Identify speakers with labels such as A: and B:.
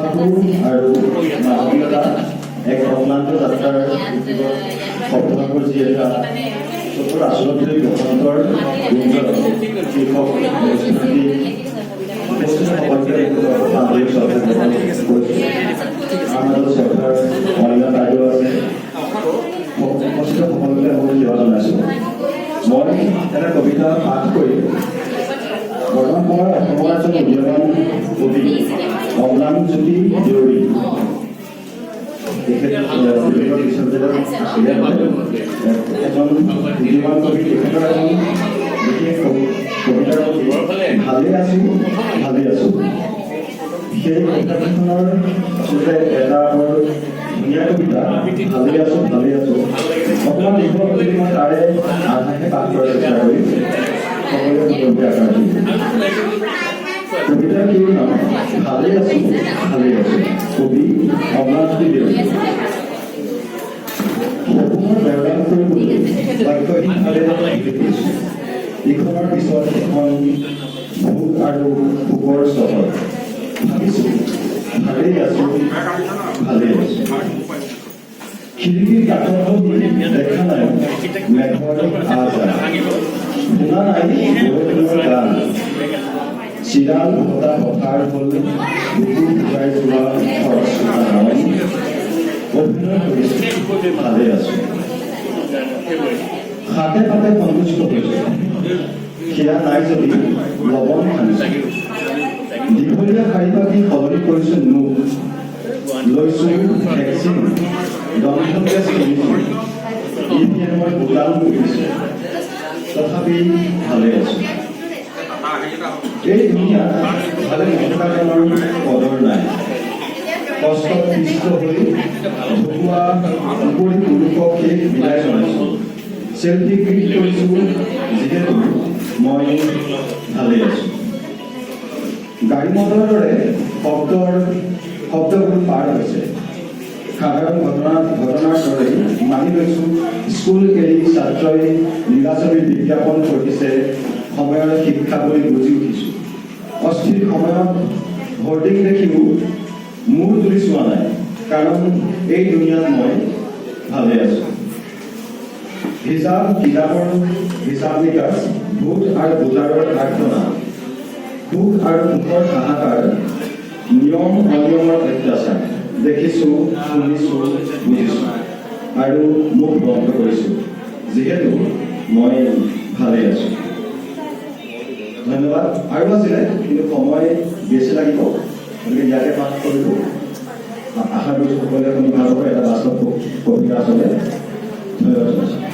A: তথাপি আৰু মানৱীয়তা এক অক্লান্ত যাত্ৰাৰ সফলতাৰ যি এটা চকুৰ আচলতে বসন্তৰ শীৰ্ষক আমাৰ চৰকাৰ মহিলা বাইদেউ আছে উপস্থিত সকলোকে মই সেৱা জনাইছোঁ। মই এটা কবিতা পাঠ কৰি বৰ্তমান সময়ত অসমৰ এজন উদীয়মান কবি অম্লান জ্যোতি দেউৰী তেখেত বিভিন্ন বিশ্ববিদ্যালয়ত আছিলে এজন উদীয়মান কবি তেখেতৰ এখন বিশেষ কবিতাৰ ভালে আছো ভালে আছো সেই কবিতাখনৰ আচলতে এটা বৰ ধুনীয়া কবিতা ভালে আছো অকণমান দীঘল যদি মই তাৰে আধাকে পাঠ কৰাৰ চেষ্টা কৰিম সকলোৱে কবিতা আকাৰ দিম। কবিতাৰ কি নাম ভালে আছো কবি অম্লান জ্যোতি দেউৰী। সপোনৰ বেৰদান কৰিবলৈ বাক্যহীনভাৱে লিখিছোঁ ইখনৰ পিছত এখন ভোগ আৰু ভোগৰ চহৰ ভাবিছোঁ ভালেই আছো খিৰিকীৰ কাঠৰ দেখা নাই মেঘৰ আহা শুনা নাই বৰষুণৰ গান চিৰাল ভটা পথাৰ হ'ল বুকু ফুটাই যোৱা অভিনয় কৰিছোঁ ভালে আছো হাতে পাতে সন্তুষ্ট হৈছোঁ সেয়া নাই যদি লবণ সানিছোঁ দীঘলীয়া শাৰী পাতি সলনি কৰিছোঁ মোক লৈছোঁ ভেকচিন দন্ত গেছ কিনিছোঁ ইভিএমৰ গোলাম কৰিছোঁ তথাপি ভালে আছো এই দুনিয়াত ভালে নথকাজনৰ কদৰ নাই কষ্টত পিষ্ট হৈ ঢকুৱা উপৰি পুৰুষক শেষ বিদায় জনাইছোঁ চেল্ফি ক্লিক কৰিছোঁ যিহেতু মই ভালে আছো গাড়ী মটৰৰ দৰে শব্দবোৰ পাৰ হৈছে সাধাৰণ ঘটনাৰ দৰে মানি লৈছোঁ স্কুল এৰি ছাত্ৰই নিৰ্বাচনী বিজ্ঞাপন পঢ়িছে সময়ৰ শিক্ষা বুলি বুজি উঠিছোঁ অস্থিৰ সময়ত ভৰ্টিং দেখিও মূৰ তুলি চোৱা নাই কাৰণ এই দুনিয়াত মই ভালে আছো কিতাপৰ হিচাপ নিকাচ ভোট আৰু ভোটাৰৰ প্ৰাৰ্থনা সুখ আৰু সুখৰ হাহাকাৰ নিয়ম অনিয়মৰ অত্যাচাৰ দেখিছোঁ শুনিছোঁ বুজিছোঁ আৰু মুখ বন্ধ কৰিছোঁ যিহেতু মই ভালে আছো। ধন্যবাদ। আৰু আছিলে কিন্তু সময় বেছি লাগিব গতিকে ইয়াতে পাঠ কৰিলোঁ আশা কৰিছোঁ সকলোৱে শুনি ভাল পাব এটা বাস্তৱ কবিতা আচলতে ধন্যবাদ।